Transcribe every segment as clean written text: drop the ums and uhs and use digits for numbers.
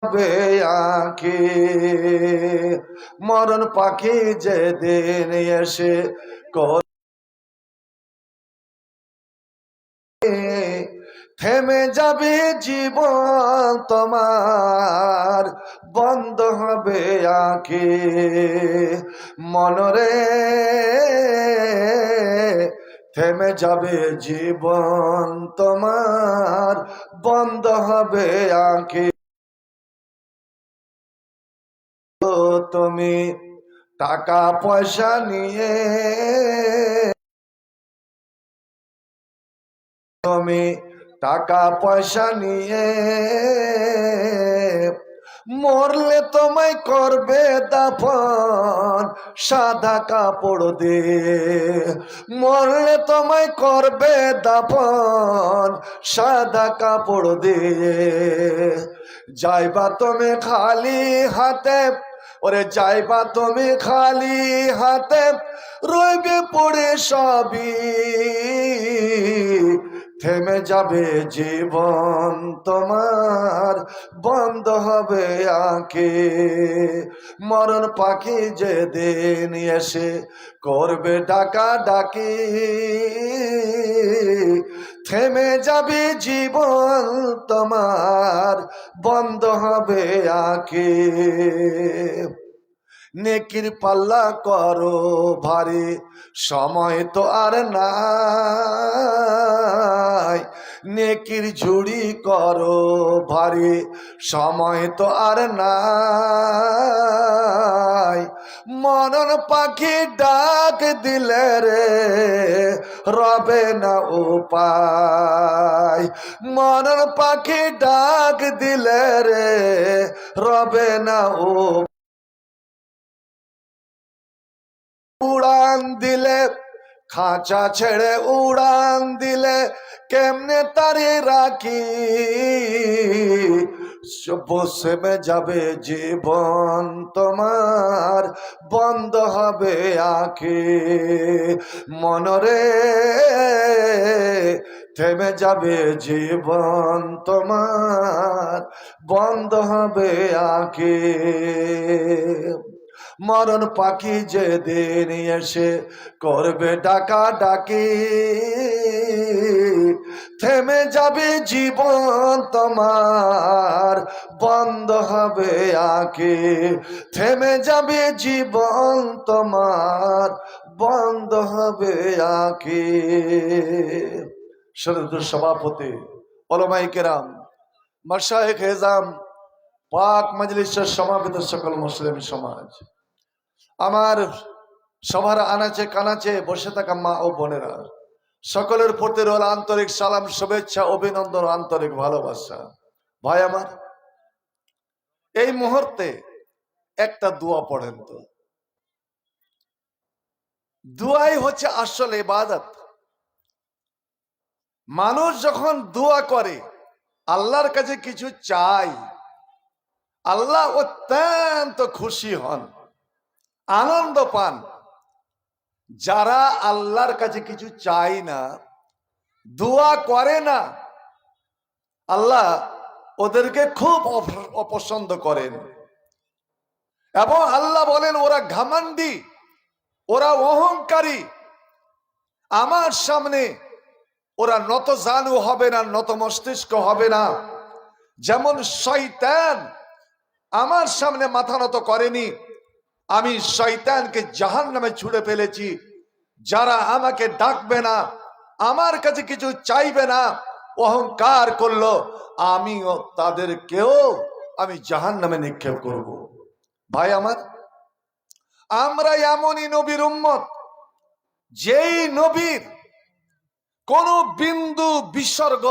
আঁখি মরণ পাখি যেদিন এসে থেমে যাবে জীবন তোমার, বন্ধ হবে আঁখি মনরে, থেমে যাবে জীবন তোমার, বন্ধ হবে আঁখি। তুমি টাকা পয়সা নিয়ে, তুমি টাকা পয়সা নিয়ে মরলে তোমায় করবে দাফন সাদা কাপড় দিয়ে, মরলে তোমায় করবে দাফন সাদা কাপড় দিয়ে। যাইবা তুমি খালি হাতে, ওরে যাইবা তুমি খালি হাতে, রইবে পড়ে সবই, থেমে যাবে জীবন তোমার, বন্ধ হবে আঁখি মরণ পাখি যেদিন এসে করবে ডাকা ডাকি, থেমে যাবে জীবন তোমার, বন্ধ হবে আঁখি। নেকির পাল্লা করো ভারী, সময় তো আর নাই, নেকির ঝুড়ি করো ভারী, সময় তো আর নাই। মরণ পাখি ডাক দিলে রে রবে না উপায়, মরণ পাখি ডাক দিলে রে রবে না উপায়। উড়ান দিলে খাঁচা ছেড়ে উড়ান দিলে কেমনে তারে রাখি, বসে যাবে জীবন তোমার, বন্ধ হবে আঁখি মনরে, থেমে যাবে জীবন তোমার, বন্ধ হবে আঁখি মরণ পাখি যেদিন এসে করবে ডাকা ডাকি, থেমে যাবে জীবন তোমার, বন্ধ হবে আঁখি, থেমে যাবে জীবন তোমার, বন্ধ হবে আঁখি। শরীয়তের সভাপতি ওলামায়ে কেরাম, মাশায়েখ এজাম, পাক মজলিসের সমাবেত সকল মুসলিম সমাজ, আমার সবার আনাচে কানাচে বসে থাকা মা ও বোনেরা, সকলের প্রতি রইল আন্তরিক সালাম, শুভেচ্ছা, অভিনন্দন, আন্তরিক ভালোবাসা। ভাই আমার, এই মুহূর্তে একটা দোয়া পড়েন তো। দোয়াই হচ্ছে আসল ইবাদত। মানুষ যখন দোয়া করে, আল্লাহর কাছে কিছু চাই, আল্লাহ অত্যন্ত খুশি হন, আনন্দ পান। যারা আল্লাহর কাছে কিছু চাই না, দোয়া করে না, আল্লাহ ওদেরকে খুব অপছন্দ করেন। এবং আল্লাহ বলেন ওরা ঘামান্ডি, ওরা অহংকারী, আমার সামনে ওরা নত জানু হবে না, নত মস্তিষ্ক হবে না। যেমন শয়তান আমার সামনে মাথা নত করেনি, আমি শয়তানকে জাহান্নামে ছুঁড়ে ফেলেছি। যারা আমাকে ডাকবে না, আমার কাছে কিছু চাইবে না, অহংকার করলো, আমিও তাদেরকেও আমি জাহান্নামে নিক্ষেপ করব। ভাই আমার, আমরা এমনই নবীর উম্মত, যেই নবীর কোন বিন্দু বিসর্গ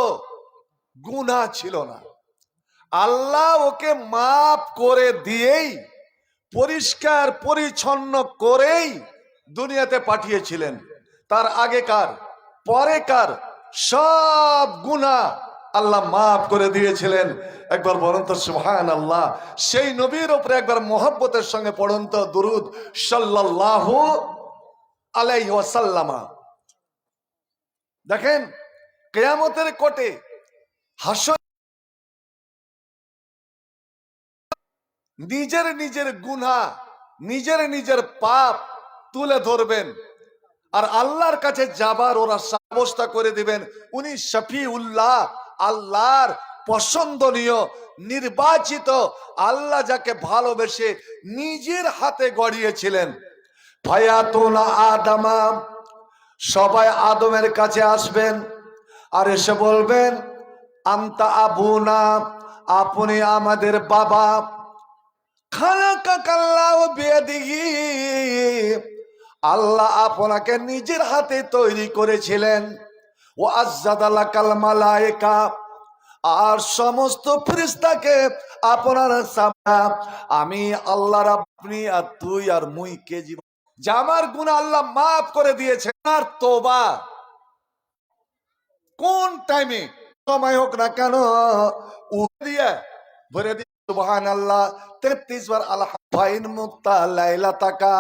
গুনাহ ছিল না। আল্লাহ ওকে মাফ করে দিয়েই, পরিষ্কার পরিচ্ছন্ন করেই দুনিয়াতে পাঠিয়েছিলেন। তার আগেকার পরেকার সব গুনাহ আল্লাহ মাফ করে দিয়েছিলেন। একবার বলুন তো সুবহানাল্লাহ। সেই নবীর উপরে একবার মোহব্বতের সঙ্গে পড়ুন তো দুরুদ সাল্লাল্লাহু আলাইহি ওয়াসাল্লাম। দেখেন, কিয়ামতের কোটে, হাসর নিজের নিজের গুনাহ, নিজের নিজের পাপ তুলে ধরবেন, আর আল্লাহর কাছে যাবার ওরা ব্যবস্থা করে দিবেন। উনি শফিউল্লাহ, আল্লাহর পছন্দনীয় নির্বাচিত, আল্লাহ যাকে ভালোবেসে নিজের হাতে গড়িয়েছিলেন। ফায়াতুনা আদমা, সবাই আদমের কাছে আসবেন আর এসে বলবেন, আনতা আবুনা, আপনি আমাদের বাবা। খালাকাকাল্লাহু বিয়াদিহি, আল্লাহ আপনাকে নিজের হাতে তৈরি করেছিলেন। ও আজ্জাদালাকাল মালায়েকা, আর সমস্ত ফেরেশতাকে আপনার সামনে আমি আল্লাহর, আপনি আর তুই আর মুই কে জীবন, যে আমার গুনাহ আল্লাহ মাফ করে দিয়েছেন। আর তোবা কোন টাইমে সময় হোক না কেন দিয়ে ভরে দিয়ে সুবহানাল্লাহ 33 বার আলহামদুলিল্লাহ মুক্তা লাইলা তাকা।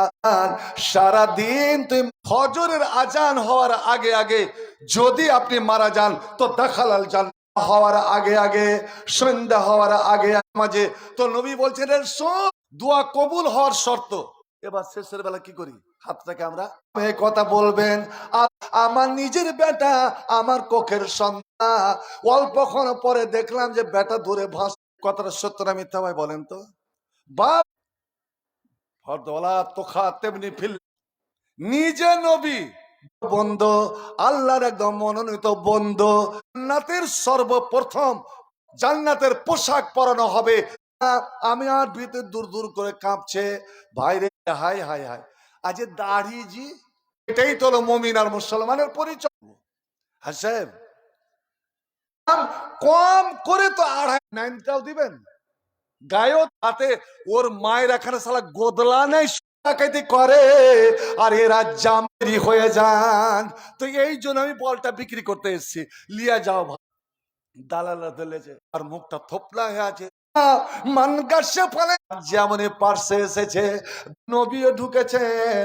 সারাদিন তুই ফজরের আজান হওয়ার আগে আগে যদি আপনি মারা যান তো দাখালাল জান্নাত, হওয়ার আগে আগে, সন্ধ্যা হওয়ার আগে মাঝে, তো নবী বলছেন এর সব দোয়া কবুল হওয়ার শর্ত। এবার শেষের বেলা কি করি? হাতটাকে আমরা এই কথা বলবেন, আমার নিজের বেটা, আমার কোখের সন্তান, অল্পক্ষণ পরে দেখলাম যে বেটা দূরে ভাস। কথাটা সত্য না মিথ্যা ভাই বলেন তো? বাপ ফরদওয়ালা তোখা তেমনি ফিল, নিজে নবী বন্ধু, আল্লাহর একদম মনোনীত বন্ধু, জান্নাতের সর্বপ্রথম জান্নাতের পোশাক পরানো হবে। আমি আর ভিতরে দূর দূর করে কাঁপছে, ভাইরে হাই হাই হাই, আজ দাড়ি জি, এটাই তো হলো মুমিন আর মুসলমানের পরিচয়। হ্যাঁ সাহেব, কম করে তো 2.5 দিবেন। গায়ত হাতে ওর মায়ের এখানে সালা গোদলা নেই, ডাকাতি করে, আর এরা জামেরি হয়ে যান। তো এই জন্য আমি বলটা বিক্রি করতে এসেছি, লিয়া যাও ভাই। দালালরা দিলেছে আর মুখটা থোপলা হয়ে আছে, মান গাছে ফলে যেমনই পার্সে এসেছে, নবীও ঢুকেছেন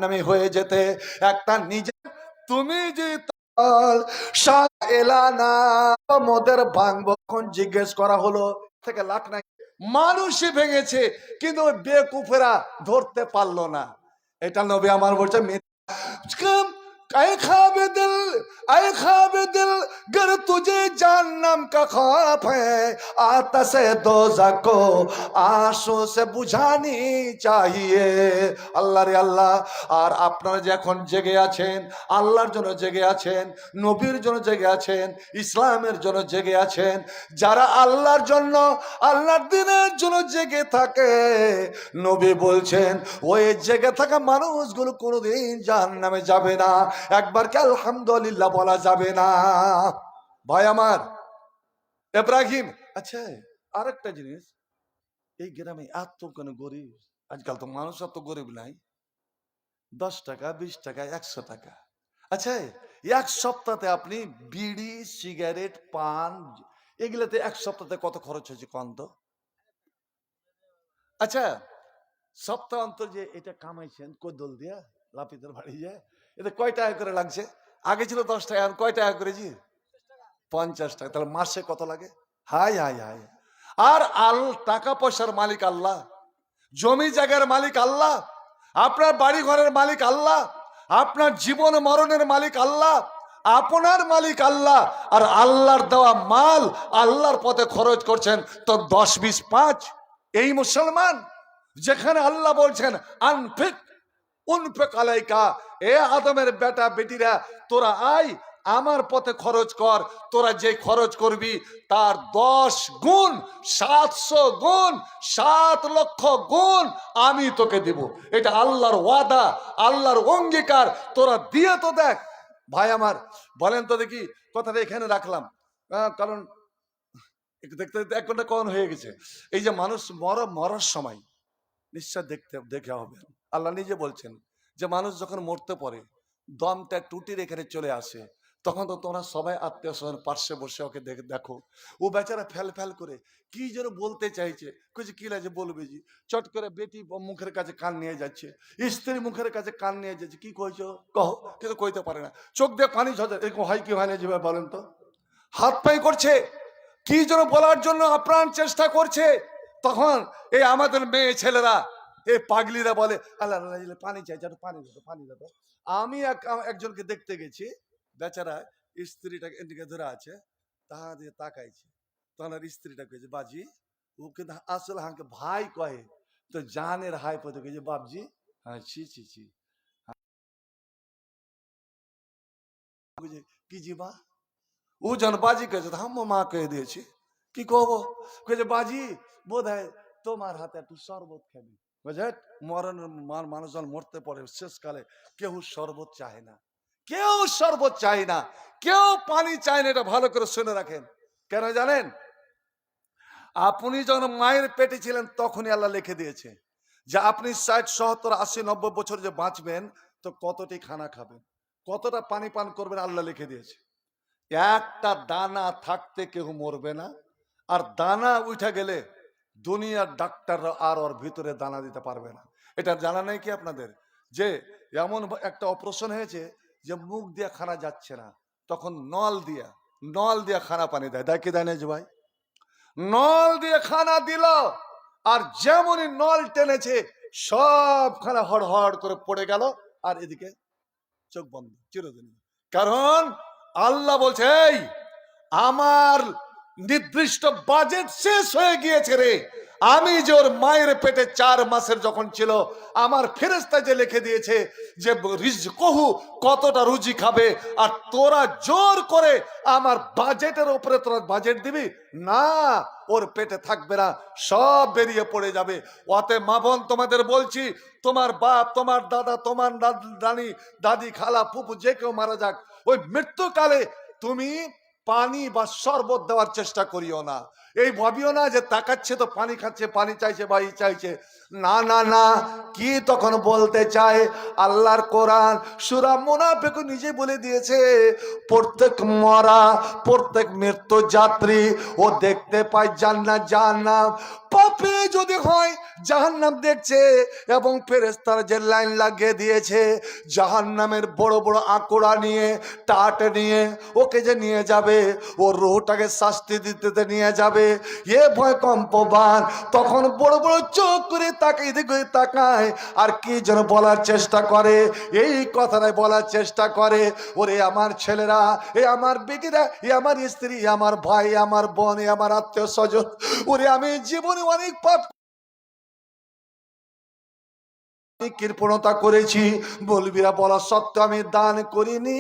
নামি হয়ে যেতে একটা নিজে। তুমি যে এলানা মোদের ভাঙবো, জিজ্ঞেস করা হলো থেকে লাখ না, মানুষই ভেঙেছে কিন্তু বেকুফেরা ধরতে পারলো না। এটা নবী আমার বলছে, ऐ ख्वाब दिल, ऐ ख्वाब दिल, गर तुझे जहन्नम का खौफ है, आतश दोज़ख को आंसू से बुझानी चाहिए। আল্লাহ রে আল্লাহ, আর আপনারা যে এখন জেগে আছেন, আল্লাহর জন্য জেগে আছেন, নবীর জন্য জেগে আছেন, ইসলামের জন্য জেগে আছেন, যারা আল্লাহর জন্য, আল্লাহর দ্বীনের জন্য জেগে থাকে, নবী বলছেন ওই জেগে থাকা মানুষগুলো কোনোদিন জাহান্নামে যাবে না। একবার কি আলহামদুলিল্লাহ বলা যাবে না? ভাই আমার ইব্রাহিম, আচ্ছা আরেকটা জিনিস, এই গ্রামে এত কেন গরিব? আজকাল তো মানুষ এত গরিব নাই। 10 টাকা, 20 টাকা, 100 টাকা। আচ্ছা, এক সপ্তাহে আপনি বিড়ি, সিগারেট, পান, এগুলাতে এক সপ্তাহে কত খরচ হয়েছে কোন তো? আচ্ছা, সপ্তাহ অন্তর যে এটা কামাইছেন কোদল দিয়া লাপিতের বাড়ি যায়, এতে কয় টাকা করে লাগছে? আগে ছিল 10 টাকা, এখন কয় টাকা করেছি? 50 টাকা। তাহলে মাসে কত লাগে? High high high. আর টাকা পয়সার মালিক আল্লাহ, জমি জায়গার মালিক আল্লাহ, আপনার বাড়ি ঘরের মালিক আল্লাহ, আপনার জীবন মরণের মালিক আল্লাহ, আপনার মালিক আল্লাহ। আর আল্লাহর দেওয়া মাল আল্লাহর পথে খরচ করছেন তো 10, 20, 5। এই মুসলমান, যেখানে আল্লাহ বলছেন আনফিক উনফিক আলাইকা, এ আদমের বেটা বেটিরা তোরা আয় আমার পথে খরচ কর, তোরা যে খরচ করবি তার 10 গুণ, 700 গুণ, 7 লক্ষ গুণ আমি তোকে দিব। এটা আল্লাহর ওয়াদা, আল্লাহর অঙ্গীকার। তোরা দিয়ে তো দেখ। ভাই আমার বলেন তো দেখি, কথাটা এখানে রাখলাম কারণ দেখতে দেখতে 1 ঘন্টা কখন হয়ে গেছে। এই যে মানুষ মরার সময় নিশ্চয় দেখে হবে, আল্লাহ নিজে বলছেন যে মানুষ যখন মরতে পারে, দমটা টুটির এখানে চলে আসে, তখন তো তোমরা সবাই আত্মীয় স্বজন পার্শ্বে বসে ওকে দেখো, ও বেচারা ফেল ফেল করে কি যেন বলতে চাইছে, কিছু কি লাগে বলবে জি, চট করে বেটি মুখের কাছে কান নিয়ে যাচ্ছে, স্ত্রী মুখের কাছে কান নিয়ে যাচ্ছে, কি কইছো কহ, কিন্তু কইতে পারে না, চোখ দিয়ে পানি ঝরে, এরকম হয় কি হয় না যে বলেন তো? হাত পাই করছে, কি যেন বলার জন্য আপ্রাণ চেষ্টা করছে, তখন এই আমাদের মেয়ে ছেলেরা এই পাগলিরা বলে আল্লাহ আল্লাহ, পানি চাইছে, একটু পানি দাও, পানি দাও। আমি একজনকে দেখতে গেছি, বেচারা স্ত্রীটাকে এদিকে ধরে আছে, তাহা দিয়ে তাকাইছে। তখন আর স্ত্রীটা কয়েছে বাজি, ও কিন্তু আসলে হাঁকে ভাই কয়ে, তো জানের হাই পথে কয়েছে বাবজি, হ্যাঁ ছি ছি ছি, কি জি মা, ও যখন বাজি কয়েছে তো হাম্মা মা কয়ে দিয়েছি, কি কহবো, কয়েছে বাজি বোধ হয় তোমার হাতে একটু শরবত খাবি, বুঝে মরণ মানুষ যখন মরতে পড়ে শেষকালে কেউ শরবত চায় না, কেউ শরবত চায় না, কেউ পানি চায় না, এটা ভালো করে শুনে রাখেন। কেন জানেন? আপনি যখন মায়ের পেটে ছিলেন তখনই আল্লাহ লিখে দিয়েছে যে আপনি 60, 70, 80, 90 বছর যে বাঁচবেন, তো কতটি খানা খাবেন, কতটা পানি পান করবেন আল্লাহ লিখে দিয়েছে। একটা দানা থাকতে কেউ মরবে না, আর দানা উঠে গেলে দুনিয়ার ডাক্তাররা আর ওর ভিতরে দানা দিতে পারবে না। এটা জানা নেই কি আপনাদের, যে এমন একটা অপারেশন হয়েছে যে মুখ দিয়ে খানা যাচ্ছে না, তখন নল দিয়া খানা পানি দেয়, দেয় কি দেয় না যে ভাই, নল দিয়ে খানা দিল, আর যেমনই নল টেনেছে সব খানা হড়হড় করে পড়ে গেল, আর এদিকে চোখ বন্ধ চিরদিন। কারণ আল্লাহ বলছে এই আমার নির্দিষ্ট বাজেট শেষ হয়ে গিয়েছে রে, আমি যে ওর মায়ের পেটে 4 মাসের যখন ছিল, আমার ফেরেশতা যে লিখে দিয়েছে যে রিজকহু কতটা রুজি খাবে, আর তোরা জোর করে আমার বাজেটের উপরে তোরা বাজেট দিবি না, ওর পেটে থাকবে না, সব বেরিয়ে পড়ে যাবে। অতএব মা বোন তোমাদের বলছি, তোমার বাপ, তোমার দাদা, তোমার দানি, দাদি, খালা, ফুপু যে কেউ মারা যাক, ওই মৃত্যুকালে তুমি পানি বা শরবত দেওয়ার চেষ্টা করিও না। এই ভাবিও না যে তাকাচ্ছে তো পানি খাচ্ছে, পানি চাইছে বা ই চাইছে, না না না। কি তখন বলতে চায় আল্লাহর কোরআন সূরা মুনাফিক নিজে বলে দিয়েছে, প্রত্যেক মরা, প্রত্যেক মৃত্যু যাত্রী ও দেখতে পায় জান্নাত জাহান্নাম, পাপে যদি হয় জাহান্নাম দেখছে, এবং ফেরেশতারা যে লাইন লাগিয়ে দিয়েছে জাহান্নামের বড় বড় আঁকুড়া নিয়ে, টাট নিয়ে ওকে যে নিয়ে যাবে, ওর রুহটাকে শাস্তি দিতে নিয়ে যাবে, এ ভয় কম্পবান। তখন বড় বড় চোখ করে তাকায়, এদিকে তাকায়, আর কি যেন বলার চেষ্টা করে, এই কথাটাই বলার চেষ্টা করে, ওরে আমার ছেলেরা, এ আমার বেটিরা, এ আমার স্ত্রী, আমার ভাই, আমার বোন, এ আমার আত্মীয় স্বজন, ওরে আমি জীবনে অনেক পাপ কৃপণতা করেছি, বলবিরা বলা সত্ত্বেও আমি দান করিনি।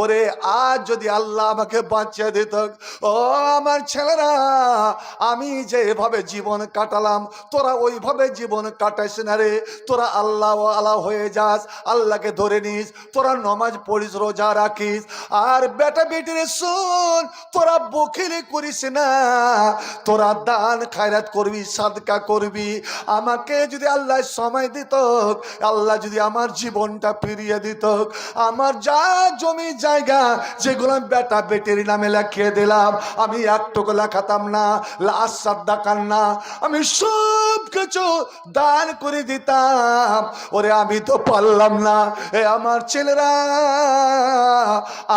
ওরে আজ যদি আল্লাহ আমাকে বাঁচিয়ে দিত, ও আমার ছেলেরা, আমি যে এভাবে জীবন কাটালাম তোরা ওইভাবে জীবন কাটাইস না রে, তোরা আল্লাহ আল্লাহ হয়ে যাস, আল্লাহকে ধরে নিস, তোরা নমাজ পড়িস, রোজা রাখিস, আর বেটা বেটিরে শোন, তোরা বখিলি করিস না, তোরা দান খায়রাত করবি, সাদকা করবি। আমাকে যদি আল্লাহ সময় দিত, আল্লাহ যদি আমার জীবনটা ফিরিয়ে দিত, আমার যা জমি জায়গা যেগুলো বেটা বেটির নামে লিখিয়ে দিলাম, আমি একটুকু লেখাতাম না, লাশ সাদ্দাকান না, আমি সব কিছু দান করে দিতাম। ওরে আমি তো পারলাম না। এ আমার ছেলেরা,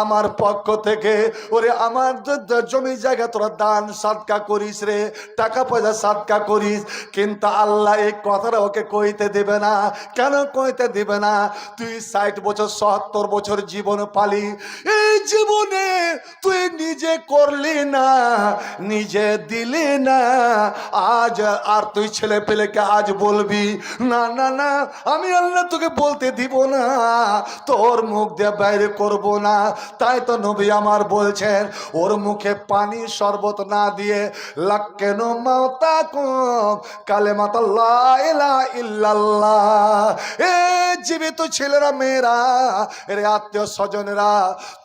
আমার পক্ষ থেকে ওরে আমার জমি জায়গা তোরা দান সাদকা করিস রে, টাকা পয়সা সাদকা করিস, কিন্তু আল্লাহ এই কথাটা ওকে কইতে দেবে না। কেন কইতে দিবে না? তুই 60 বছর 70 বছর জীবন পালি, এই জীবনে তুই নিজে করলি না, নিজে দিলি না, আজ আর তুই ছেলে পেলেকে আজ বলবি না না না আমি আল্লাহ তোকে বলতে দিব না, তোর মুখ দিয়ে বাইরে করব না। তাই তো নবী আমার বলছেন, ওর মুখে পানি শরবত না দিয়ে লাক্কেন মাওতাকুম কালেমাত লা ইলাহা ইল্লাল্লাহ। এ জীবিত ছেলেরা, মেয়েরা, এর আত্মীয় স্বজনেরা,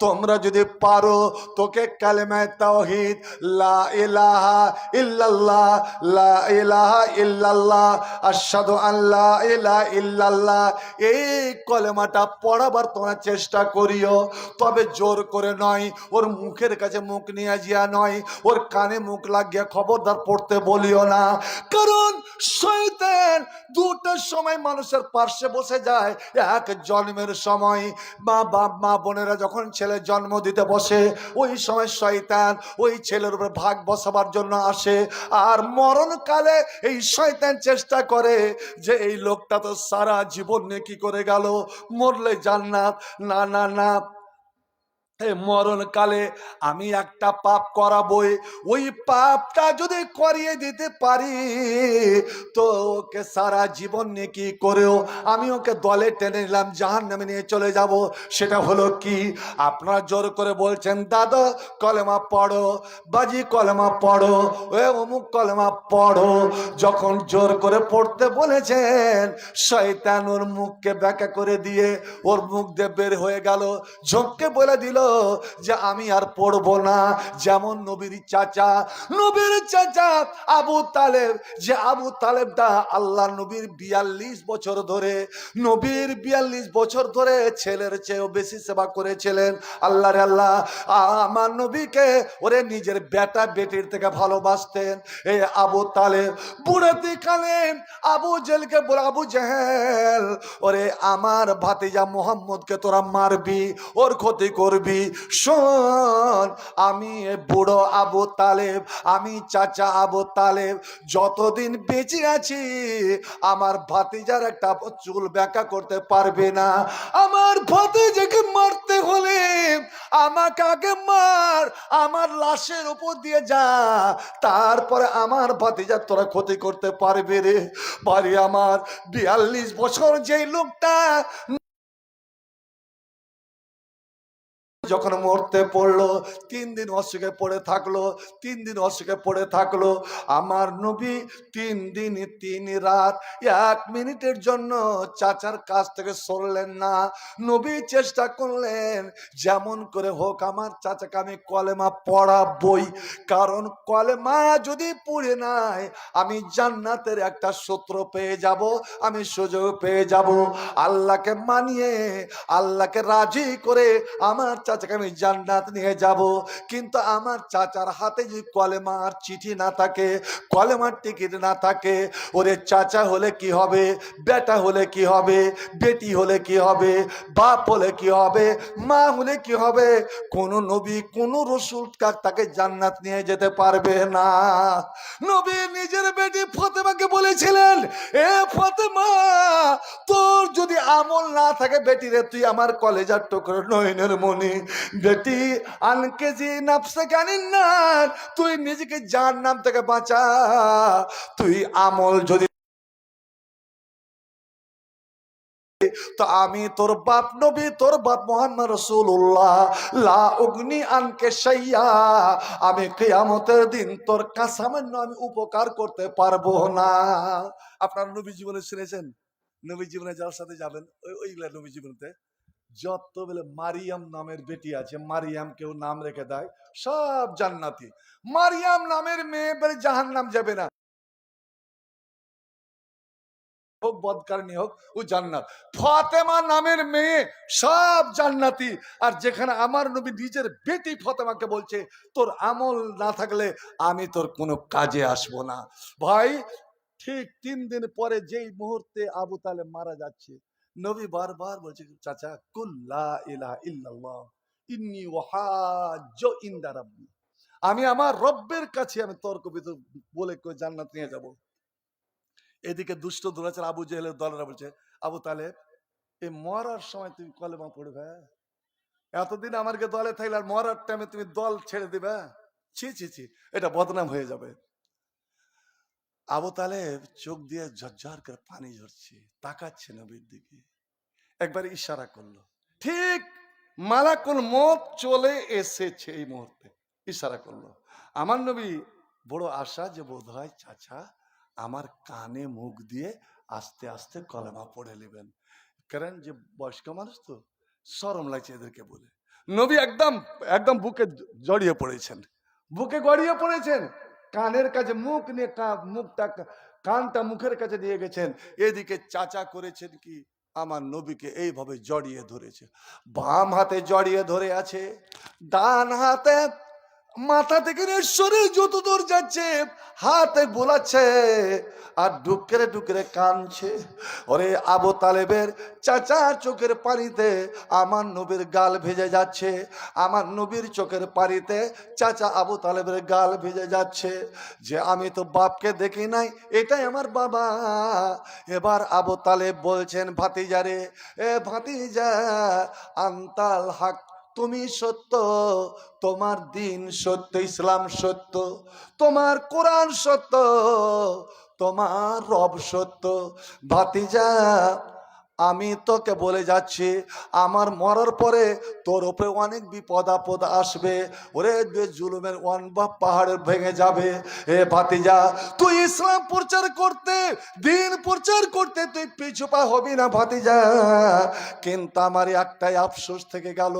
তোমরা যদি পারো তোকে কালেমায়ে তাওহীদ লা ইলাহা ইল্লাল্লাহ, লা ইলাহা ইল্লাল্লাহ, আশহাদু আল্লা ইলাহা ইল্লাল্লাহ, এই কলেমাটা পড়াবার তোমরা চেষ্টা করিও। তবে জোর করে নয়, ওর মুখের কাছে মুখ নিয়ে যা নয়, ওর কানে মুখ লাগিয়ে খবরদার পড়তে বলিও না। কারণ শয়তান দুটোর সময় মানুষের পার্শ্বে বসে যায়। এক জন্মের সময় মা বাপ, মা বোনেরা যখন ছেলে জন্ম দিতে বসে, ওই সময় শয়তান ওই ছেলের উপর ভাগ বসাবার জন্য আসে। আর মরণকালে এই শয়তান চেষ্টা করে যে এই লোকটা তো সারা জীবন নেকি করে গেল, মরলে জান্নাত, না না না, মরণকালে আমি একটা পাপ করাবই, ওই পাপটা যদি করিয়ে দিতে পারি তো ওকে সারা জীবন নেকি করেও আমি ওকে দলে টেনে নিলাম, জাহান্নামে নিয়ে চলে যাব। সেটা হলো কি? আপনারা জোর করে বলছেন দাদা কলেমা পড়ো, বাজি কলেমা পড়ো, এ অমুক কলেমা পড়ো। যখন জোর করে পড়তে বলেছেন, শয়তান ওর মুখকে ব্যাখ্যা করে দিয়ে ওর মুখ দিয়ে বের হয়ে গেল, ঝোঁককে বলে দিল যে আমি আর পড়বো না। যেমন নবীর চাচা আবু তালেব, যে আবু তালেবটা আল্লাহ নবীর 42 বছর ধরে, নবীর 42 বছর ধরে ছেলের চেয়েও বেশি সেবা করেছিলেন। আল্লাহ রে আল্লাহ, আমার নবীকে ওরে নিজের বেটা বেটির থেকে ভালোবাসতেন। এই আবু তালেব বুড়াতে কালেন আবু জেলকে বলে, আবু জেহেল, ওরে আমার ভাতিজা মোহাম্মদকে তোরা মারবি, ওর ক্ষতি করবি। শোন, আমি বুড়ো আবু তালেব, আমি চাচা আবু তালেব, যতদিন বেঁচে আছি আমার ভাতিজার একটা চুল ব্যাকা করতে পারবে না। আমার ভাতিজাকে মারতে হলে আমাকে আগে মার, আমার লাশের উপর দিয়ে যা, তারপরে আমার ভাতিজা তোরা ক্ষতি করতে পারবে রে। বাড়ি আমার 42 বছর যেই লোকটা যখন মরতে পড়লো, 3 দিন অসুখে পড়ে থাকলো, 3 দিন অসুখে পড়ে থাকলো। আমার নবী 3 দিন 3 রাত 1 মিনিটের জন্য চাচার কাছ থেকে সরলেন না। নবী চেষ্টা করলেন যেমন করে হোক আমার চাচাকে আমি কলেমা পড়াবই, কারণ কলেমা যদি পড়ে নাই আমি জান্নাতের একটা সূত্র পেয়ে যাব, আমি সুযোগ পেয়ে যাব। আল্লাহকে মানিয়ে, আল্লাহকে রাজি করে আমার চাচাকে আমি জান্নাত নিয়ে যাব। কিন্তু আমার চাচার হাতে যদি কলেমার চিঠি না থাকে, কলেমার টিকিট না থাকে, ওরে চাচা হলে কি হবে, বেটা হলে কি হবে, বেটি হলে কি হবে, বাপ হলে কি হবে, মা হলে কি হবে, কোন নবী কোন রসুল তাকে জান্নাত নিয়ে যেতে পারবে না। নবী নিজের বেটি ফাতেমাকে বলেছিলেন, এ ফাতেমা, তোর যদি আমল না থাকে বেটি রে, তুই আমার কলেজার টুকরো, নয়নের মনি, বেটি আনকেজি নাফসে জানিন না, তুই নিজেকে জাহান্নাম থেকে বাঁচা। তুই আমল যদি তো আমি তোর বাপ নবী, তোর বাপ মুহাম্মদ রাসূলুল্লাহ, লা উগনি আনকে শাইয়া, আমি কিয়ামতের দিন তোর কাসামান্য আমি উপকার করতে পারবো না। আপনার নবী জীবনে শুনেছেন? নবী জীবনে যার সাথে যাবেন ওইগুলা নবী জীবনতে যত বলে মারিয়াম নামের বেটি আছে, মারিয়াম কেউ নাম রেখে দেয়, সব জান্নাতি। মারিয়াম নামের মেয়ে বলে জাহান্নাম যাবে না, হোক বদকারণী হোক, ও জান্নাত। ফাতেমা নামের মেয়ে সব জান্নাতি। আর যেখানে আমার নবী নিজের বেটি ফাতেমাকে বলছে তোর আমল না থাকলে আমি তোর কোনো কাজে আসবো না। ভাই, ঠিক 3 দিন পরে যেই মুহূর্তে আবু তালেব মারা যাচ্ছে, নবী বারবার বলছে চাচা কুল লা ইলাহা ইল্লাল্লাহ ইন্নী ওয়াহাজ্জু ইনদা রাব্বি, আমি আমার রব্বের কাছে আমি তর্ক বিতর্ক বলে জান্নাত নিয়ে যাব। এদিকে দুষ্ট দুরাচার আবু জেহেলের দলরা বলছে, আবু তালেব, এই মরার সময় তুমি কলেমা পড়বে? এতদিন আমাকে দলে থাকলে আর মরার টাইমে তুমি দল ছেড়ে দিবে? ছি ছি ছি, এটা বদনাম হয়ে যাবে। আবু তালেব চোখ দিয়ে ঝরঝর করে পানি ঝরছে, তাকাচ্ছে নবীর দিকে, একবার ইশারা করলো, ঠিক মালাকুল মউত চলে এসেছে এই মুহূর্তে, ইশারা করলো। আমার নবী বড় আশা যে বোধ হয় চাচা আমার কানে মুখ দিয়ে আস্তে আস্তে কলেমা পড়ে নেবেন, কারণ যে বয়স্ক মানুষ তো শরম লাগছে এদেরকে বলে। নবী একদম একদম বুকে জড়িয়ে পড়েছেন, বুকে গড়িয়ে পড়েছেন, কানের কাছে মুখ নিয়ে মুখটা কানটা মুখের কাছে নিয়ে গেছেন। এদিকে চাচা করেছেন কি, আমার নবীকে এইভাবে জড়িয়ে ধরেছে, বাম হাতে জড়িয়ে ধরে আছে, ডান হাতে মাথা থেকে শরীর যত দূর যাচ্ছে হাতে বোলাচ্ছে আর ডুকরে ডুকরে কাঁদছে। ওরে আবু তালেবের চাচার চোখের পানিতে আমার নবীর গাল ভেজে যাচ্ছে, আমার নবীর চোখের পানিতে চাচা আবু তালেবের গাল ভেজে যাচ্ছে, যে আমি তো বাপকে দেখি নাই, এটাই আমার বাবা। এবার আবু তালেব বলছেন, ভাতিজারে, এ ভাতিজা, আন্তাল হক, তুমি সত্য, তোমার দিন সত্য, ইসলাম সত্য, তোমার কোরআন সত্য, তোমার রব সত্য। ভাতিজা, আমি তোকে বলে যাচ্ছি, আমার মরার পরে তোর উপরে অনেক বিপদ আপদ আসবে। ওরে জুলুমের অনবাব পাহাড়ে ভেঙে যাবে। এ ভাতিজা, তুই ইসলাম প্রচার করতে, দিন প্রচার করতে তুই পিছুপা হবি না ভাতিজা। কিন্তু আমার একটাই আফসোস থেকে গেল,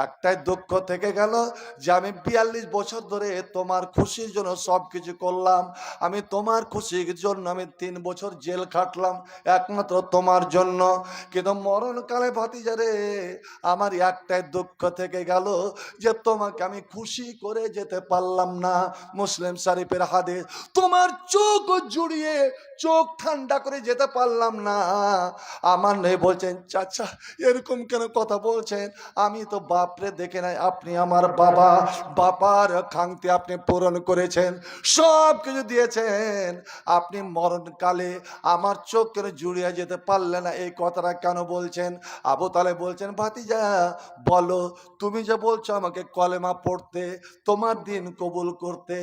একটাই দুঃখ থেকে গেল, যে আমি 42 বছর ধরে তোমার খুশির জন্য সব কিছু করলাম। আমি তোমার খুশির জন্য আমি 3 বছর জেল খাটলাম একমাত্র তোমার জন্য। কিন্তু মরণকালে ভাতিজারে, আমার একটাই দুঃখ থেকে গেল, যে তোমাকে আমি খুশি করে যেতে পারলাম না। মুসলিম শরীফের হাদিস, তোমার চোখ জুড়িয়ে চোখ ঠান্ডা করে যেতে পারলাম না। আমার নেই বলছেন, চাচা এরকম কেন কথা বলছেন? আমি তো বাপরে দেখে নাই, আপনি আমার বাবা, বাবার খাংতি আপনি পূরণ করেছেন, সব কিছু দিয়েছেন। আপনি মরণকালে আমার চোখ কেন জুড়িয়ে যেতে পারলেন না, এই কথাটা কেন বলছেন? আবু তালেব বলছেন, ভাতিজা বলো, তুমি যে বলছো আমাকে কলেমা পড়তে, তোমার দিন কবুল করতে,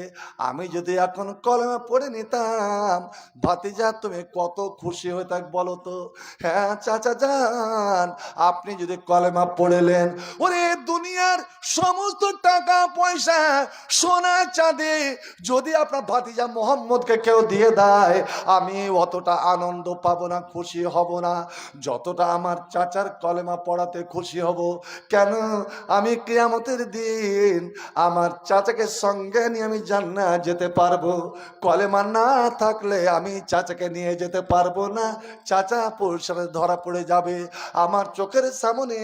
আমি যদি এখন কলেমা পড়ে নিতাম, ভাতিজা তুমি কত খুশি হয়ে থাক বলো তো। হ্যাঁ চাচা যান, আপনি যদি কলেমা পড়েলেন, ওরে দুনিয়ার সমস্ত টাকা পয়সা সোনা চাঁদি যদি আপনার ভাতিজা মোহাম্মদকে কেউ দিয়ে দেয়, আমি অতটা আনন্দ পাবো না, খুশি হব না, যতটা আমার চাচার কলেমা পড়াতে খুশি হব। কেন? আমি কিয়ামতের দিন আমার চাচাকে সঙ্গে নিয়ে আমি জান্নাত যেতে পারবো। কলেমা না থাকলে আমি চাচাকে নিয়ে যেতে পারবো না। চাচা পুরুষের ধরা পড়ে যাবে। আমার চোখের সামনে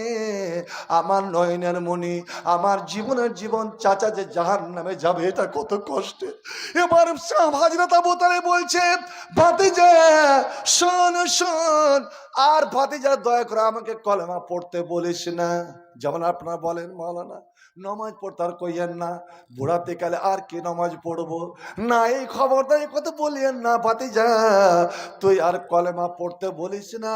আমার নয়নের মণি, আমার জীবনের জীবন, চাচা যে জাহান্নামে যাবে, এটা কত কষ্টে। এবার হাজরত আবু তালেব বলছে, ভাতিজা শোন শোন, আর ভাতিজা দয়া করে আমাকে কলেমা পড়তে বলিস না। যেমন আপনারা বলেন, মাওলানা নমাজ পড়তে আর কইয়েন না, বুড়াতে কালে আর কি নমাজ পড়বো না, এই খবরটা এই কথা বলিয়েন না। ভাতিজা তুই আর কলেমা পড়তে বলিস না,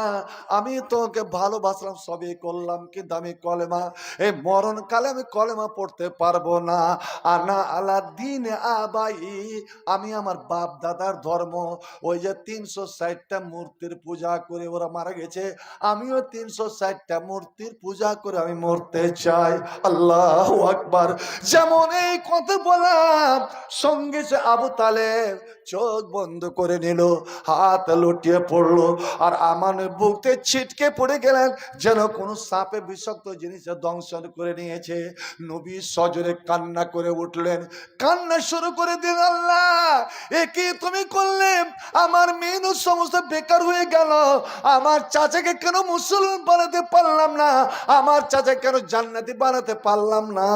আমি তোকে ভালোবাসলাম সবই করলাম, কিন্তু আমি কলেমা, এই মরণকালে আমি কলেমা পড়তে পারবো না। আনা আলা দিন আবাই, আমি আমার বাপ দাদার ধর্ম, ওই যে 360টা মূর্তির পূজা করে ওরা মারা গেছে, আমিও 360টা মূর্তির পূজা করে আমি মরতে চাই। আল্লাহু আকবার। যেমন এই কথা বললাম, সঙ্গে সে আবু তালেব চোখ বন্ধ করে নিল, হাত লুটিয়ে পড়লো, আর আমার বুকতে ছিটকে পড়ে গেলেন, যেন কোনো সাপে বিষাক্ত জিনিসে দংশন করে নিয়েছে। নবী সজোরে কান্না করে উঠলেন, কান্না শুরু করে দিন, আল্লাহ এ কি তুমি করলে? আমার মেনু সমস্ত বেকার হয়ে গেল, আমার চাচাকে কেন মুসলমান বানাতে পারলাম না, আমার চাচা কেন জান্নাতি বানাতে পারলাম না।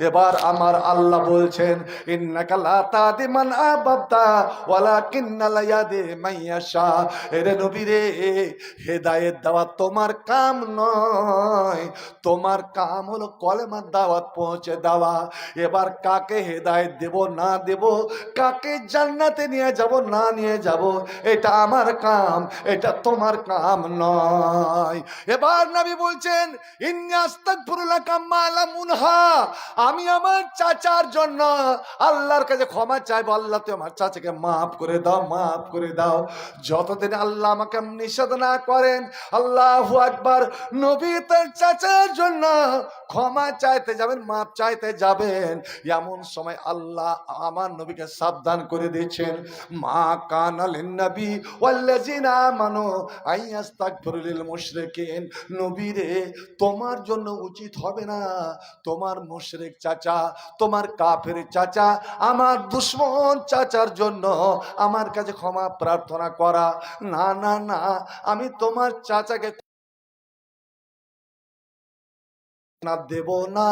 এবার আমার আল্লাহ বলছেন, ইন্নাকা লা তাহদি মান আহবাবতা ওয়ালাকিন্না লা ইয়াহদি মান ইয়াশা। এরে নবী রে, হেদায়েত দেওয়া তোমার কাম নয়, তোমার কাম হলো কলেমার দাওয়াত পৌঁছে দেওয়া। এবার কাকে হেদায়েত দেব না দেব, কাকে জান্নাতে নিয়ে যাব না নিয়ে যাব, এটা আমার কাম, এটা তোমার কাম নয়। এবার নবী বলছেন, ইন্নী আস্তাগফিরুল্লাকা মা লা মুনহা, আমি আমার চাচার জন্য আল্লাহর কাছে ক্ষমা চাইবো, আল্লাহ তুমি আমার চাচাকে মাফ করে দাও, মাফ করে দাও, যতদিন আল্লাহ আমাকে নিষেধ না করেন। আল্লাহু আকবার। নবী তার চাচার জন্য ক্ষমা চাইতে যাবেন, মাফ চাইতে যাবেন, এমন সময় আল্লাহ আমার নবীকে সাবধান করে দিয়েছেন, মা কানা লিন নবী ওয়াল্লাযিনা আমানু আইয়াস্তাগফিরু লিল মুশরিকিন। নবী রে, তোমার জন্য উচিত হবে না তোমার মুশরিক চাচা, তোমার কাফের চাচা, আমার দুশমন চাচার জন্য আমার কাছে ক্ষমা প্রার্থনা করা। না না না, আমি তোমার চাচাকে না দেব না,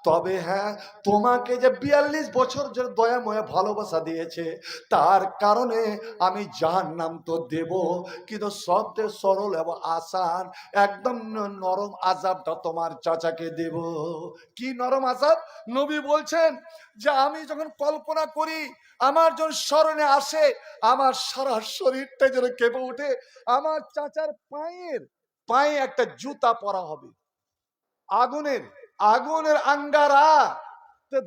তবে হ্যাঁ তোমাকে যে 42 বছর যে দয়াময় ভালোবাসা দিয়েছে তার কারণে আমি জাহান্নাম তো দেব, কিন্তু সবচেয়ে সরল এবং আসান একদম নরম আযাবটা তোমার চাচাকে দেব। কি নরম আযাব? নবী বলছেন যে আমি যখন কল্পনা করি, আমার যখন স্মরণে আসে, আমার সারা শরীরটা যেন কেঁপে ওঠে। আমার চাচার পায়ে একটা জুতা পরা হবে, আগুনের আগুনের আঙ্গারা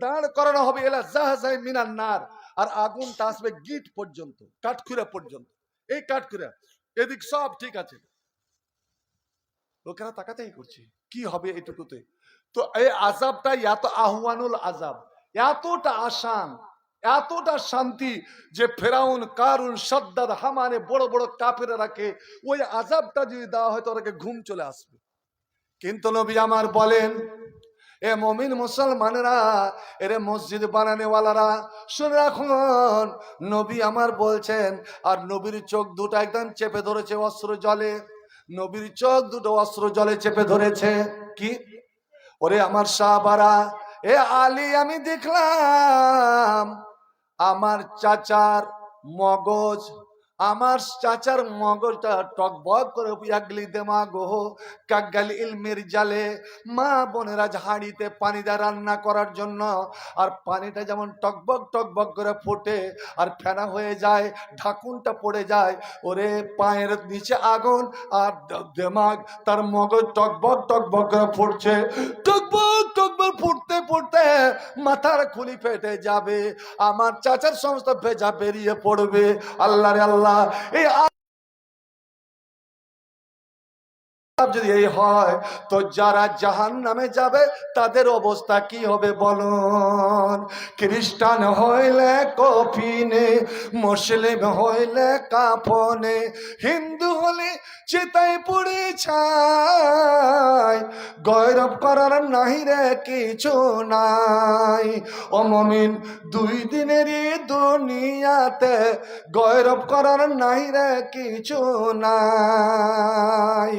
দাঁড় করানো হবে, এলা জাহাজাই মিনান নার। আর আগুনটা আসবে গিট পর্যন্ত, কাঠখুরা পর্যন্ত। এই কাঠখুরা এদিক সব ঠিক আছে, লোকেরা তাকাতেই করছে কি হবে এটুকুতে। তো এই আযাবটা এত আহওয়ানুল আযাব, এতটা আসান, এতটা শান্তি যে ফেরাউন, কারুন, সাদ্দাদ, হামানে বড় বড় কাফেরা রাখে, ওই আযাবটা যদি দেওয়া হয় তো ওদেরকে ঘুম চলে আসবে। কিন্তু নবী আমার বলেন, এ মুমিন মুসলমানেরা, এরে মসজিদ বানানেওয়ালারা, শুনে রাখুন, নবী আমার বলছেন। আর নবীর চোখ দুটো একদম চেপে ধরেছে অশ্রু জলে, নবীর চোখ দুটো অশ্রু জলে চেপে ধরেছে। কি? ওরে আমার সাহাবারা, এ আলী, আমি দেখলাম আমার চাচার মগজ, আমার চাচার মগজটা টকবক করে পিয়াগলি দেমাগো কাগালি ইলমের জালে। মা বোনেরা হাঁড়িতে পানি দিয়ে রান্না করার জন্য, আর পানিটা যেমন টকবক টকবক করে ফোটে আর ফেনা হয়ে যায়, ঢাকুনটা পড়ে যায়। ওরে পায়ের নিচে আগুন, আর দেমাগ, তার মগজ টকবক টকবক করে ফুটছে, টকবক টকবক ফুটতে ফুটতে মাথার খুলি ফেটে যাবে, আমার চাচার সমস্ত ভেজা বেরিয়ে পড়বে। আল্লাহ রে আল্লাহ, এই যদি এই হয় তো যারা জাহান্নামে যাবে তাদের অবস্থা কি হবে বলুন? খ্রিস্টান হইলে কফিনে, মুসলিম হইলে কাফনে, হিন্দু হলে চিতায় পুড়ে ছাই, গৌরব করার নাহি রে কিছু নাই। ও মুমিন, দুই দিনেরই দুনিয়াতে গৌরব করার নাহি রে কিছু নাই।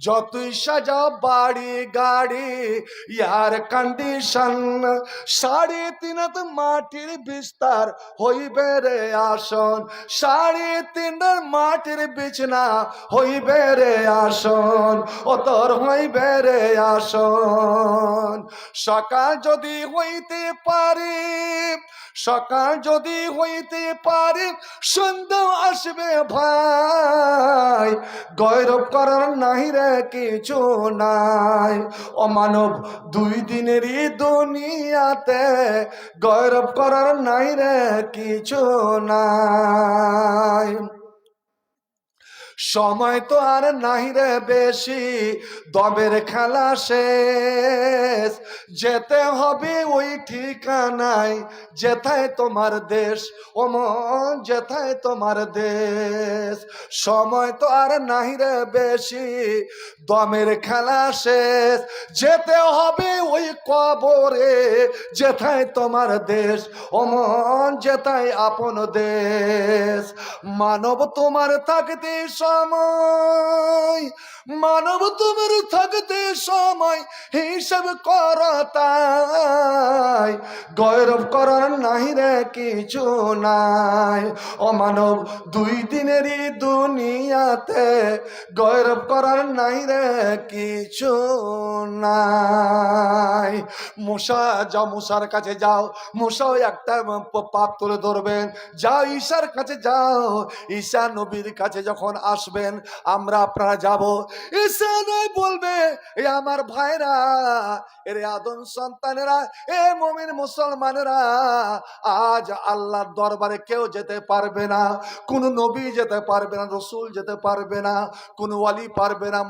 যতই সাজাও বাড়ি গাড়ি, ইয়ার কন্ডিশন, 3.5 মাটির বিস্তার হইবে রে আসন, 3.5 মাটির বিছনা হইবে রে আসন, ও তোর হইবে রে আসন। সকাল যদি হইতে পারে, সকাল যদি হইতে পারে, সন্ধ্যা আসবে ভাই, গৌরব করার নাহি রে কিছু নাই। ও মানব, দুই দিনেরই দুনিয়াতে গৌরব করার নাই রে কিছু নাই। সময় তো আর নাহি রে বেশি, দমের খেলা শেষ, যেতে হবে ওই ঠিকানায় যেথায় তোমার দেশ, ও মন যেথায় তোমার দেশ। সময় তো আর নাহি রে বেশি, দমের খেলা শেষ, যেতে হবে ওই কবরে যেথায় তোমার দেশ, ও মন যেথায় আপন দেশ। মানব তোমার থাকতে সময়, মানব তোমার থাকতে সময় হিসাব করা, তাই গৌরব করার নাহি রে কিছু নাই। ও মানব, দুই দিনেরই দুনিয়াতে গৌরব করার নাহি রে কিছু নাই। মুসা যাও, মুসার কাছে যাও, মুসাও একটা পাপ তুলে ধরবেন। যাও ঈশার কাছে যাও, ঈশা নবীর কাছে যখন আসবেন আমরা আপনারা যাব, ঈশা নয় বলবে, এ আমার ভাইরা, এর আদম সন্তানেরা, এ মুমিন মুসলমানেরা, আজ আল্লাহর দরবারে কেউ যেতে পারবে না, কোন নবী যেতে পারবে না, রসুল যেতে পারবে না, কোন ওয়ালি পারবে না।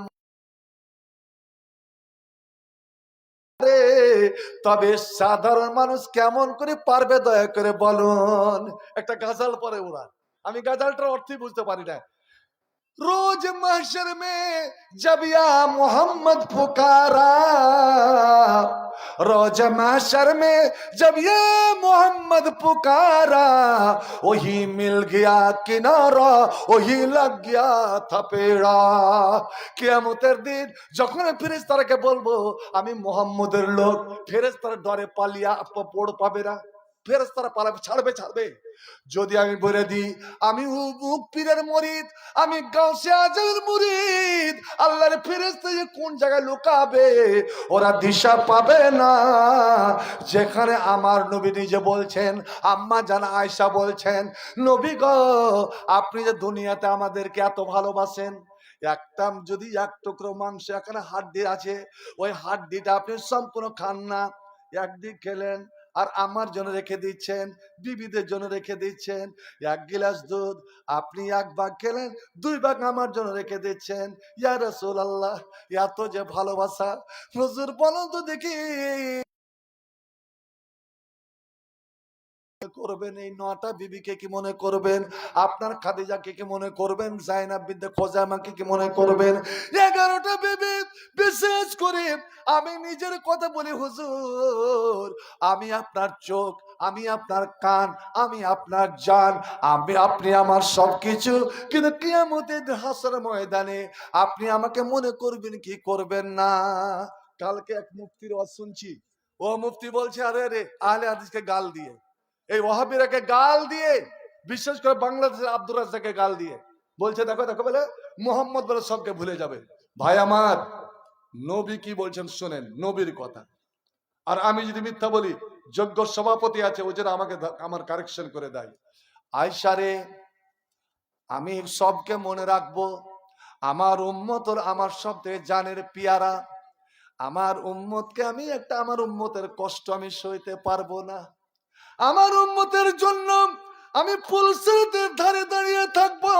তবে সাধারণ মানুষ কেমন করে পারবে দয়া করে বলুন? একটা গাজাল পরে ওরা, আমি গাজালটার অর্থই বুঝতে পারি না। रोज महशर में जब या मोहम्मद पुकारा, रोज महशर में जब ये मोहम्मद पुकारा, वही मिल गया किनारा, वही लग गया था पेड़ा। কিয়ামতের দিন যখন ফেরেশতাকে বলবো আমি মোহাম্মদের লোক, ফেরেশতারা ডরে পালিয়া পড় পাবে না, ফেরেশতারা পালাবে, ছাড়বে ছাড়বে। যদি আমি বলে দিই আমি উমুক পীরের মুরিদ, আমি গাউসে আজমের মুরিদ, আল্লাহর ফেরেশতা যে কোন জায়গায় লুকাবে ওরা দিশা পাবে না। যেখানে আমার নবী নিজে বলছেন, আম্মা জান আয়েশা বলছেন, নবী গো আপনি যে দুনিয়াতে আমাদেরকে এত ভালোবাসেন, একটা যদি এক টুকরো মাংস এখানে হাড্ডি আছে, ওই হাড্ডিটা আপনি সম্পূর্ণ খান না, একদিক খেলেন আর আমার জন্য রেখে দিচ্ছেন, বিবিদের জন্য রেখে দিচ্ছেন। এক গিলাস দুধ আপনি এক ভাগ খেলেন, দুই ভাগ আমার জন্য রেখে দিচ্ছেন। ইয়া রাসূলুল্লাহ, এত যে ভালোবাসা, হুজুর বলুন তো দেখি করবেন এই 9টা বিবিকে কি মনে করবেন, আপনার খাদিজাকে কি মনে করবেন, জাইনাব বিনতে খোজামাকে কি মনে করবেন, 11টা বিবি। বিশেষ করে আমি নিজের কথা বলি হুজুর, আমি আপনার চোখ, আমি আপনার কান, আমি আপনার জান, আমি আপনি আমার সবকিছু, কিন্তু কিয়ামতের হাসর ময়দানে আপনি আমাকে মনে করবেন কি করবেন না। কালকে এক মুফতির ওয়াজ শুনছি, ও মুফতি বলছে আরে আরে আহলে হাদিসকে গাল দিয়ে, এই ওয়াহাবিরাকে গাল দিয়ে, বিশেষ করে বাংলাদেশের আব্দুর রাজ্জাককে গাল দিয়ে বলছে দেখো দেখো বলে মোহাম্মদ বলে সবকে ভুলে যাবে। ভাই আমার, নবী কি বলছেন শোনেন, নবীর কথা। আর আমি যদি মিথ্যা বলি, যোগ্য সভাপতি আছে ও যেন আমাকে আমার কারেকশন করে দেয়। আয়েশা রে, আমি সবকে মনে রাখবো, আমার উম্মত আমার সব থেকে জানের পিয়ারা, আমার উম্মতকে আমি একটা, আমার উম্মতের কষ্ট আমি সইতে পারবো না, আমার উম্মতের জন্য আমি পুলসিরাতের ধারে দাঁড়িয়ে থাকবো,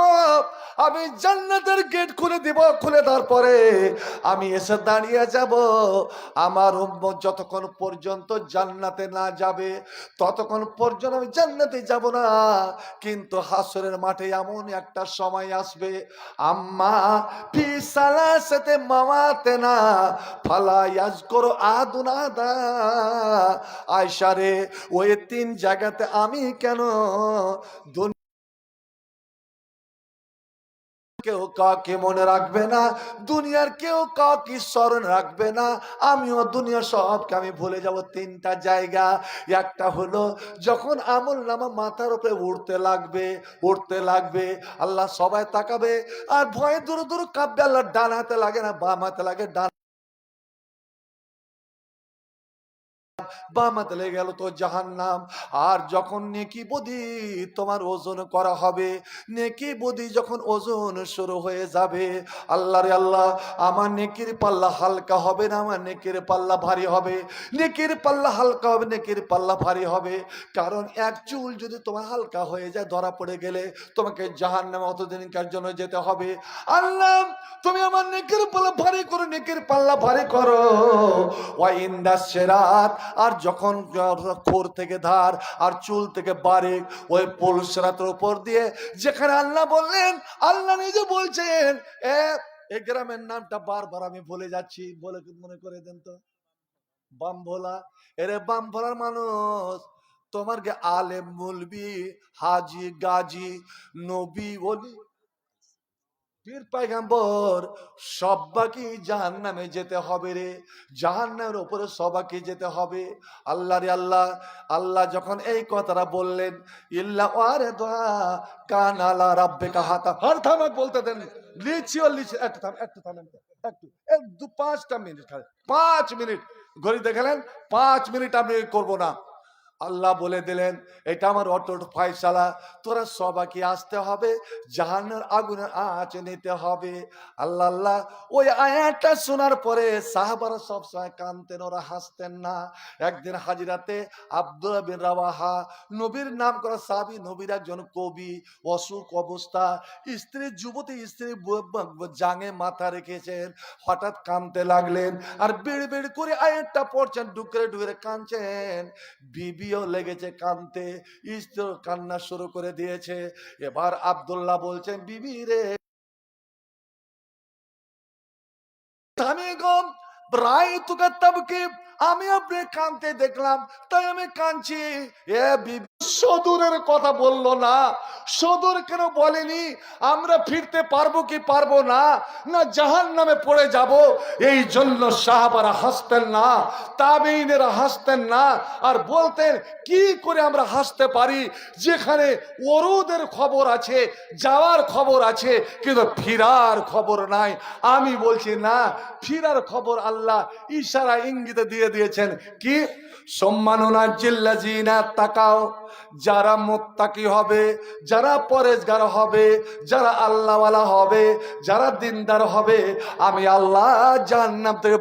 আমি জান্নাতের গেট খুলে দিব, খুলে দেওয়ার পরে আমি এসে দাঁড়িয়ে যাব। আমার উম্মত যতক্ষণ পর্যন্ত জান্নাতে না যাবে ততক্ষণ পর্যন্ত আমি জান্নাতে যাব না। কিন্তু হাসরের মাঠে এমন একটা সময় আসবে, আম্মা ফি সালাসাতে মাওয়াতেনা ফালা ইয়াজকুরু আদুনাদা, আয়েশা রে ওই 3 জায়গাতে আমি কেন কেউ কাউকে মনে রাখবে না, দুনিয়ার কেউ কাউকে স্মরণ রাখবে না, আমিও দুনিয়ার সবকে আমি ভুলে যাব। 3টা জায়গা, একটা হলো যখন আমল নামা মাথার উপরে উঠতে লাগবে, উঠতে লাগবে, আল্লাহ সবাই তাকাবে আর ভয়ে দূর দূর কাঁপবে, আল্লাহ ডান হাতে লাগে না বাম হাতে লাগে, ডান বামাতে লেগে গেল তো জাহান্নাম। আর যখন নেকি বদি তোমার ওজন করা হবে, নেকি বদি যখন ওজন শুরু হয়ে যাবে, আল্লাহ রে আল্লাহ, আমার নেকির পাল্লা হালকা হবে না, আমার নেকির পাল্লা ভারী হবে, নেকির পাল্লা হালকা হবে, নেকির পাল্লা ভারী হবে। কারণ এক চুল যদি তোমার হালকা হয়ে যায়, ধরা পড়ে গেলে তোমাকে জাহান্নামে অতদিনকার জন্য যেতে হবে। আল্লাহ তুমি আমার নেকির পাল্লা ভারী করো, নেকির পাল্লা ভারী করো। ওয়া ইনদাস সিরাত, আর যখন খোর থেকে ধার আর চুল থেকে বারিক, ওই পুলসিরাতের উপর দিয়ে, যেখানে আল্লাহ বললেন, আল্লাহ নিজে বলছেন, এই গ্রামের নামটা বারবার আমি ভুলে যাচ্ছি, বলে মনে করে দেন তো, বামভোলা। এরে বামভোলার মানুষ, তোমার গে আলেম মুলবি হাজি গাজী নবী ওলি পীর পয়গম্বর সবাইকে জাহান্নামে যেতে হবে রে, জাহান্নামের উপরে সবাইকে যেতে হবে। আল্লাহ রে আল্লাহ, আল্লাহ যখন এই কথাটা বললেন, ইল্লা ওয়ারিদুহা কানা আলা রাব্বিকা হাতা, হর থামাক বলতে দেন, লিচি ও লিচি, একটু থামেন, একটু 5টা মিনিট, 5 মিনিট ঘড়ি দেখালেন, 5 মিনিট আমি করব না। আল্লাহ বলে দিলেন, এটা আমার অটুট ফয়সালা, তোরা সবাইকে আসতে হবে, জাহান্নামের আগুনের আঁচ নিতে হবে। আল্লাহ আল্লাহ, ওই আয়াতটা শোনার পরে সাহাবারা সব সময় কাঁদতেন, ওরা হাসতেন না। একদিন হাজিরাতে আব্দুল্লাহ বিন রাওয়াহা, নবীর নাম করা সাহাবী, নবীর একজন কবি, অসুখ অবস্থা, স্ত্রী যুবতী স্ত্রী জাঙে মাথা রেখেছেন, হঠাৎ কাঁদতে লাগলেন আর বেড় বেড় করে আয়াতটা পড়ছেন, ডুকরে ডুকরে কাঁদছেন। বিবিও লেগেছে কাঁদতে, স্ত্রী কান্না শুরু করে দিয়েছে। এবার আব্দুল্লাহ বলছেন, বিবি রে রাআইতুকা তাবকি, আমি আপনি কাঁদতে দেখলাম তাই আমি কাঁদছি। এ বিবি, সদূরের কথা বললো না। সদূর কেন বলেনি? আমরা ফিরতে পারবো কি পারবো না, না জাহান্নামে পড়ে যাব, এই জন্য সাহাবারা হাসতেন না, তাবেঈনেরা হাসতেন না, আর বলতেন কি করে আমরা হাসতে পারি যেখানে ওরুদের খবর আছে, যাওয়ার খবর আছে, কিন্তু ফিরার খবর নাই। আমি বলছি না, ফিরার খবর আল্লাহ ইশারা ইঙ্গিতে দিয়ে দিয়েছেন। কি? সম্মানুনাজ্জিল্লাযিনা তাকাও, যারা মুত্তাকি হবে, যারা পরেজগার হবে, যারা আল্লাহওয়ালা হবে, যারা দিনদার হবে, আমি আল্লাহ জাহান্নাম থেকে